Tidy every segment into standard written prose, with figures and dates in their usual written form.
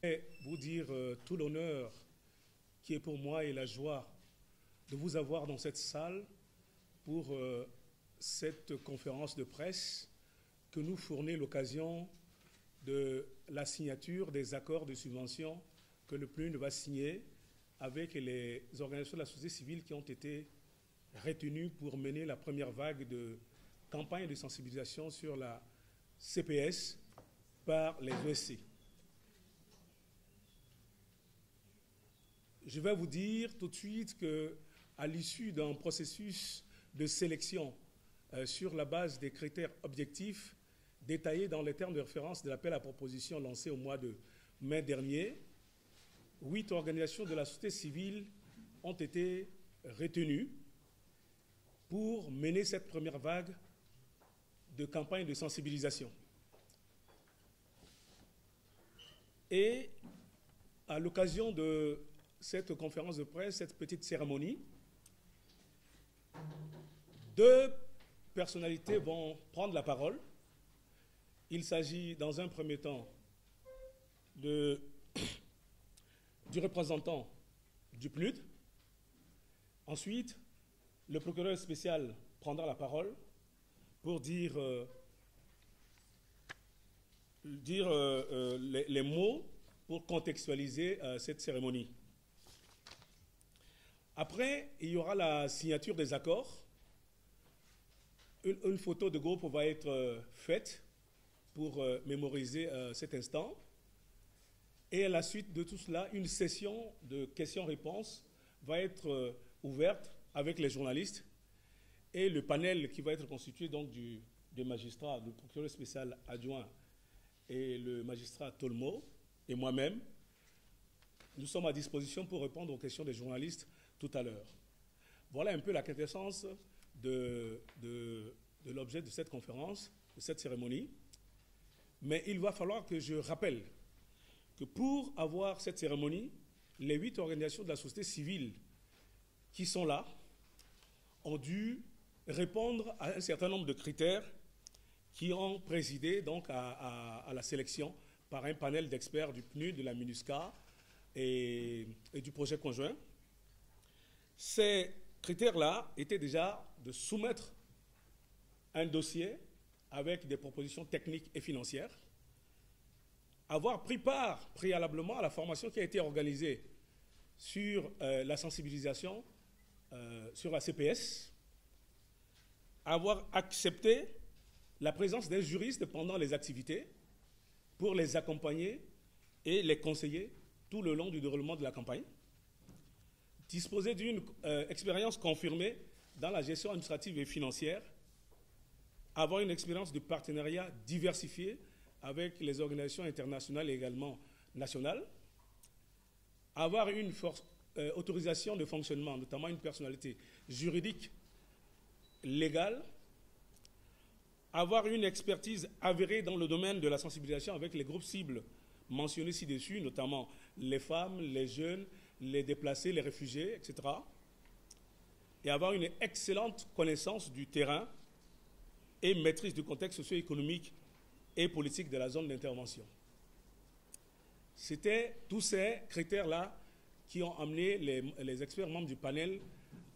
Et vous dire tout l'honneur qui est pour moi et la joie de vous avoir dans cette salle pour cette conférence de presse que nous fournit l'occasion de la signature des accords de subvention que le PNUD va signer avec les organisations de la société civile qui ont été retenues pour mener la première vague de campagne de sensibilisation sur la CPS par les ESC. Je vais vous dire tout de suite qu'à l'issue d'un processus de sélection sur la base des critères objectifs détaillés dans les termes de référence de l'appel à proposition lancé au mois de mai dernier, 8 organisations de la société civile ont été retenues pour mener cette première vague de campagne de sensibilisation. Et à l'occasion de cette conférence de presse, cette petite cérémonie, 2 personnalités vont prendre la parole. Il s'agit dans un premier temps du représentant du PNUD. Ensuite, le procureur spécial prendra la parole pour dire les mots pour contextualiser cette cérémonie. Après, il y aura la signature des accords. Une photo de groupe va être faite pour mémoriser cet instant. Et à la suite de tout cela, une session de questions-réponses va être ouverte avec les journalistes et le panel qui va être constitué donc des magistrats, du procureur spécial adjoint et le magistrat Tolmo et moi-même. Nous sommes à disposition pour répondre aux questions des journalistes tout à l'heure. Voilà un peu la quintessence de l'objet de cette conférence, de cette cérémonie. Mais il va falloir que je rappelle que pour avoir cette cérémonie, les 8 organisations de la société civile qui sont là ont dû répondre à un certain nombre de critères qui ont présidé donc à la sélection par un panel d'experts du PNUD, de la MINUSCA et du projet conjoint. Ces critères-là étaient déjà de soumettre un dossier avec des propositions techniques et financières, avoir pris part préalablement à la formation qui a été organisée sur la sensibilisation sur la CPS, avoir accepté la présence des juristes pendant les activités pour les accompagner et les conseiller tout le long du déroulement de la campagne, disposer d'une expérience confirmée dans la gestion administrative et financière, avoir une expérience de partenariat diversifiée avec les organisations internationales et également nationales, avoir une autorisation de fonctionnement, notamment une personnalité juridique légale, avoir une expertise avérée dans le domaine de la sensibilisation avec les groupes cibles mentionnés ci-dessus, notamment les femmes, les jeunes, les déplacés, les réfugiés, etc. Et avoir une excellente connaissance du terrain et maîtrise du contexte socio-économique et politique de la zone d'intervention. C'était tous ces critères-là qui ont amené les experts membres du panel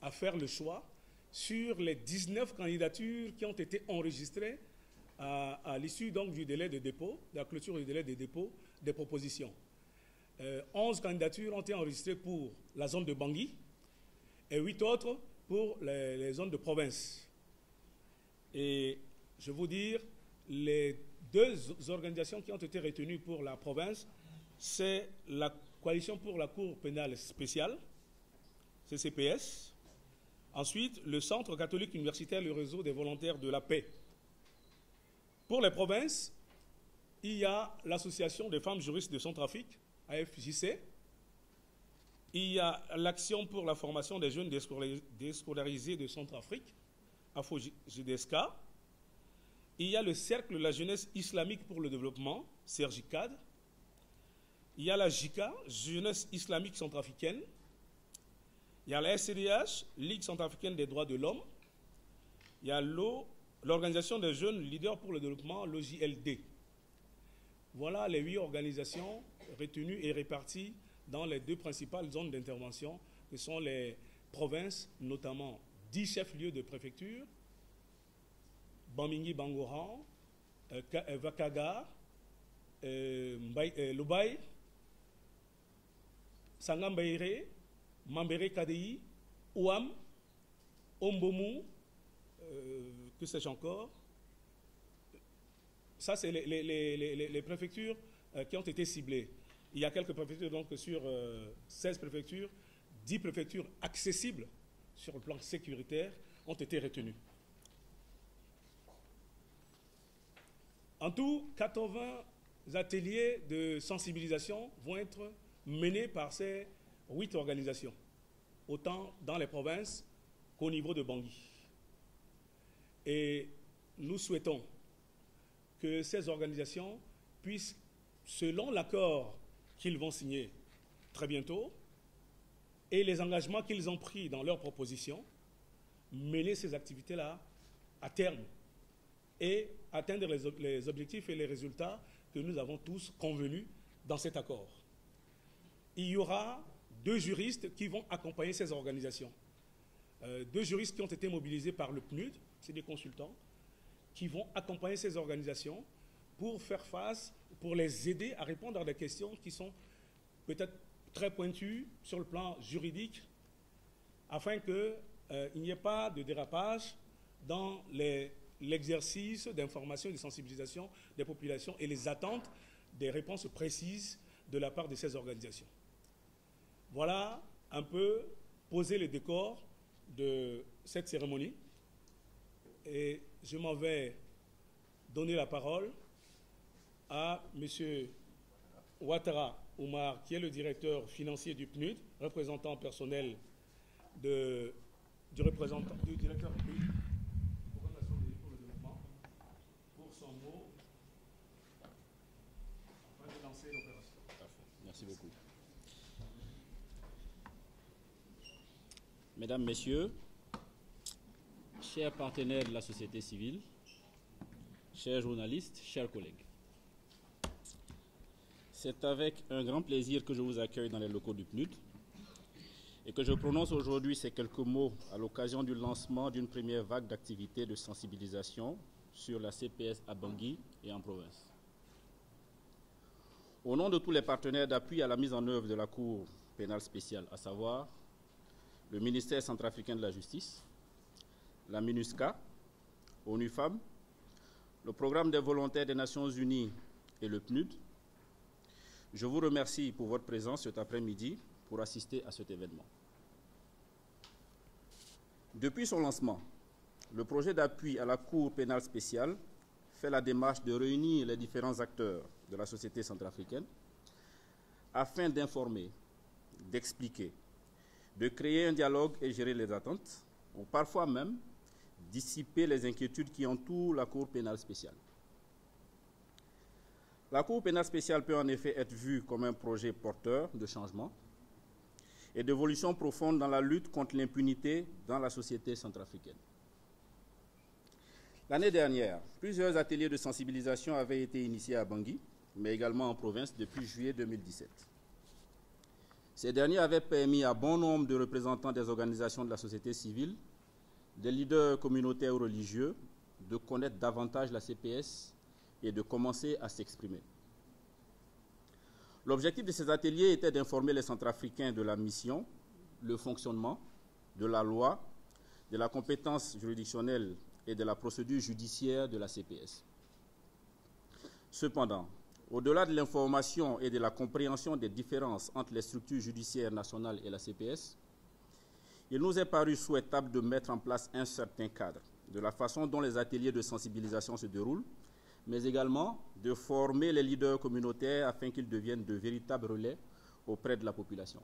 à faire le choix sur les 19 candidatures qui ont été enregistrées à l'issue donc du délai de dépôt, de la clôture du délai de dépôt des propositions. 11 candidatures ont été enregistrées pour la zone de Bangui et 8 autres pour les zones de province. Et je veux vous dire, les 2 organisations qui ont été retenues pour la province, c'est la Coalition pour la Cour pénale spéciale, CCPS. Ensuite, le Centre catholique universitaire, le réseau des volontaires de la paix. Pour les provinces, il y a l'Association des femmes juristes de Centrafrique, AFJC. Il y a l'Action pour la formation des jeunes déscolarisés de Centrafrique, AFO-JDSK. Il y a le Cercle de la jeunesse islamique pour le développement, CERJICAD. Il y a la JICA, Jeunesse islamique centrafricaine. Il y a la SCDH, Ligue centrafricaine des droits de l'homme. Il y a l'Organisation des jeunes leaders pour le développement, l'OJLD. Voilà les 8 organisations retenues et réparties dans les 2 principales zones d'intervention, que sont les provinces, notamment 10 chefs-lieux de préfecture, Bamingui, Bangoran, Vakaga, Lubai, Sangambaire, Mambere Kadei, Ouam, Ombomu, que sais-je encore. Ça, c'est les préfectures qui ont été ciblées. Il y a quelques préfectures, donc sur 16 préfectures, 10 préfectures accessibles sur le plan sécuritaire ont été retenues. En tout, 80 ateliers de sensibilisation vont être menés par ces 8 organisations, autant dans les provinces qu'au niveau de Bangui. Et nous souhaitons que ces organisations puissent, selon l'accord qu'ils vont signer très bientôt, et les engagements qu'ils ont pris dans leurs propositions, mener ces activités-là à terme et atteindre les objectifs et les résultats que nous avons tous convenus dans cet accord. Il y aura 2 juristes qui vont accompagner ces organisations. 2 juristes qui ont été mobilisés par le PNUD, c'est des consultants, qui vont accompagner ces organisations pour faire face, pour les aider à répondre à des questions qui sont peut-être très pointues sur le plan juridique, afin qu'il n'y ait pas de dérapage dans l'exercice d'information et de sensibilisation des populations et les attentes des réponses précises de la part de ces organisations. Voilà un peu poser le décor de cette cérémonie. Et je m'en vais donner la parole à M. Ouattara Oumar, qui est le directeur financier du PNUD, représentant personnel du directeur public pour le développement, pour son mot afin de lancer l'opération. Merci beaucoup. Mesdames, Messieurs, chers partenaires de la société civile, chers journalistes, chers collègues, c'est avec un grand plaisir que je vous accueille dans les locaux du PNUD et que je prononce aujourd'hui ces quelques mots à l'occasion du lancement d'une première vague d'activités de sensibilisation sur la CPS à Bangui et en province. Au nom de tous les partenaires d'appui à la mise en œuvre de la Cour pénale spéciale, à savoir le ministère centrafricain de la Justice, la MINUSCA, ONU Femmes, le Programme des volontaires des Nations Unies et le PNUD, je vous remercie pour votre présence cet après-midi pour assister à cet événement. Depuis son lancement, le projet d'appui à la Cour pénale spéciale fait la démarche de réunir les différents acteurs de la société centrafricaine afin d'informer, d'expliquer, de créer un dialogue et gérer les attentes, ou parfois même dissiper les inquiétudes qui entourent la Cour pénale spéciale. La Cour pénale spéciale peut en effet être vue comme un projet porteur de changement et d'évolution profonde dans la lutte contre l'impunité dans la société centrafricaine. L'année dernière, plusieurs ateliers de sensibilisation avaient été initiés à Bangui, mais également en province depuis juillet 2017. Ces derniers avaient permis à bon nombre de représentants des organisations de la société civile, des leaders communautaires ou religieux, de connaître davantage la CPS et de commencer à s'exprimer. L'objectif de ces ateliers était d'informer les Centrafricains de la mission, le fonctionnement, de la loi, de la compétence juridictionnelle et de la procédure judiciaire de la CPS. Cependant, au-delà de l'information et de la compréhension des différences entre les structures judiciaires nationales et la CPS, il nous est paru souhaitable de mettre en place un certain cadre de la façon dont les ateliers de sensibilisation se déroulent, mais également de former les leaders communautaires afin qu'ils deviennent de véritables relais auprès de la population.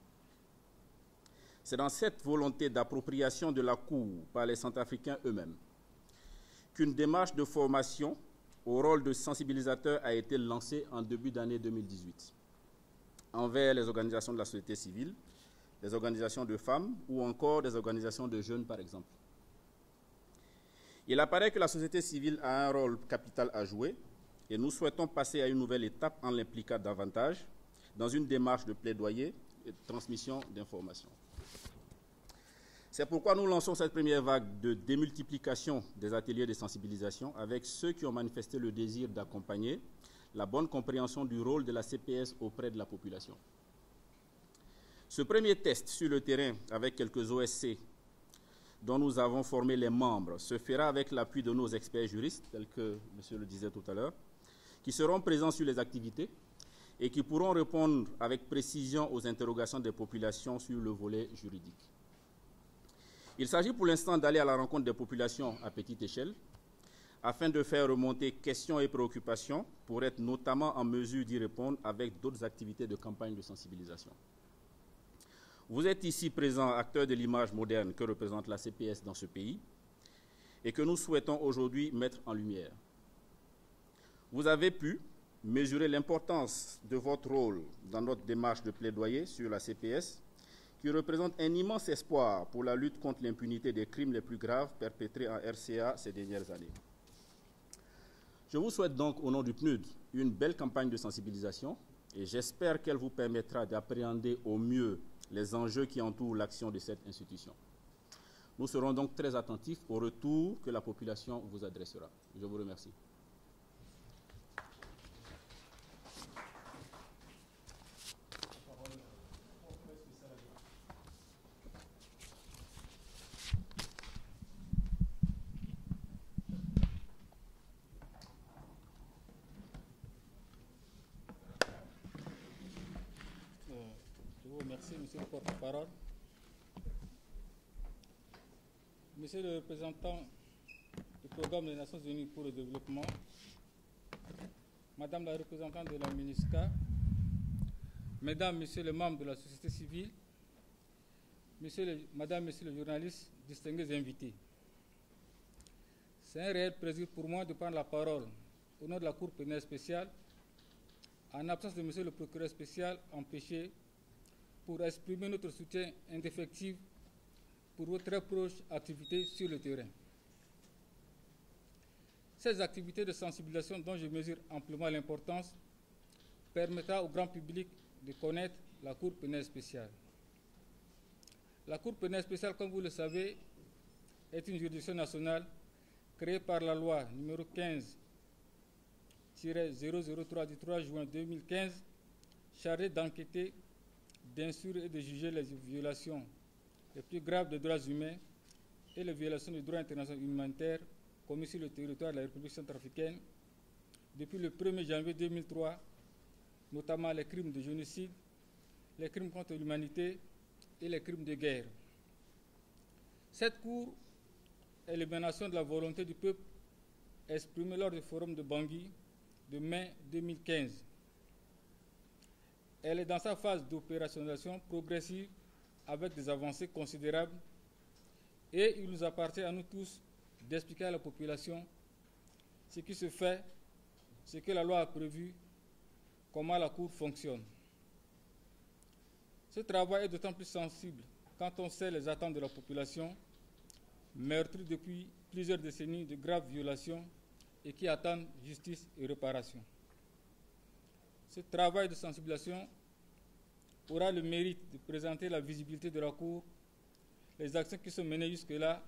C'est dans cette volonté d'appropriation de la Cour par les Centrafricains eux-mêmes qu'une démarche de formation au rôle de sensibilisateur a été lancée en début d'année 2018 envers les organisations de la société civile, des organisations de femmes ou encore des organisations de jeunes, par exemple. Il apparaît que la société civile a un rôle capital à jouer et nous souhaitons passer à une nouvelle étape en l'impliquant davantage dans une démarche de plaidoyer et de transmission d'informations. C'est pourquoi nous lançons cette première vague de démultiplication des ateliers de sensibilisation avec ceux qui ont manifesté le désir d'accompagner la bonne compréhension du rôle de la CPS auprès de la population. Ce premier test sur le terrain avec quelques OSC dont nous avons formé les membres se fera avec l'appui de nos experts juristes, tels que monsieur le disait tout à l'heure, qui seront présents sur les activités et qui pourront répondre avec précision aux interrogations des populations sur le volet juridique. Il s'agit pour l'instant d'aller à la rencontre des populations à petite échelle afin de faire remonter questions et préoccupations pour être notamment en mesure d'y répondre avec d'autres activités de campagne de sensibilisation. Vous êtes ici présents, acteurs de l'image moderne que représente la CPS dans ce pays et que nous souhaitons aujourd'hui mettre en lumière. Vous avez pu mesurer l'importance de votre rôle dans notre démarche de plaidoyer sur la CPS, qui représente un immense espoir pour la lutte contre l'impunité des crimes les plus graves perpétrés en RCA ces dernières années. Je vous souhaite donc, au nom du PNUD, une belle campagne de sensibilisation et j'espère qu'elle vous permettra d'appréhender au mieux les enjeux qui entourent l'action de cette institution. Nous serons donc très attentifs au retour que la population vous adressera. Je vous remercie. Je vous remercie, monsieur le porte-parole. Monsieur le représentant du programme des Nations Unies pour le développement, madame la représentante de la MINUSCA, mesdames, messieurs les membres de la société civile, madame, messieurs les journalistes, distingués invités. C'est un réel plaisir pour moi de prendre la parole au nom de la Cour pénale spéciale, en absence de monsieur le procureur spécial empêché, pour exprimer notre soutien indéfectible pour vos très proches activités sur le terrain. Ces activités de sensibilisation dont je mesure amplement l'importance permettra au grand public de connaître la Cour pénale spéciale. La Cour pénale spéciale, comme vous le savez, est une juridiction nationale créée par la loi numéro 15-003 du 3 juin 2015, chargée d'enquêter, d'instruire et de juger les violations les plus graves des droits humains et les violations du droit international humanitaire commises sur le territoire de la République centrafricaine depuis le 1er janvier 2003, notamment les crimes de génocide, les crimes contre l'humanité et les crimes de guerre. Cette Cour est l'émanation de la volonté du peuple exprimée lors du forum de Bangui de mai 2015. Elle est dans sa phase d'opérationnalisation progressive avec des avancées considérables et il nous appartient à nous tous d'expliquer à la population ce qui se fait, ce que la loi a prévu, comment la Cour fonctionne. Ce travail est d'autant plus sensible quand on sait les attentes de la population, meurtrie depuis plusieurs décennies de graves violations et qui attendent justice et réparation. Ce travail de sensibilisation aura le mérite de présenter la visibilité de la Cour, les actions qui sont menées jusque-là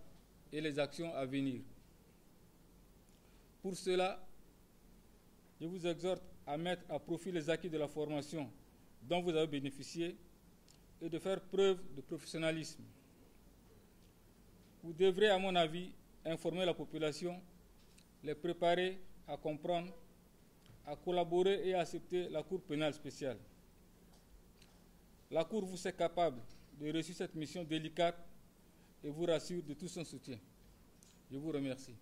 et les actions à venir. Pour cela, je vous exhorte à mettre à profit les acquis de la formation dont vous avez bénéficié et de faire preuve de professionnalisme. Vous devrez, à mon avis, informer la population, les préparer à comprendre, à collaborer et à accepter la Cour pénale spéciale. La Cour vous sait capable de réussir cette mission délicate et vous rassure de tout son soutien. Je vous remercie.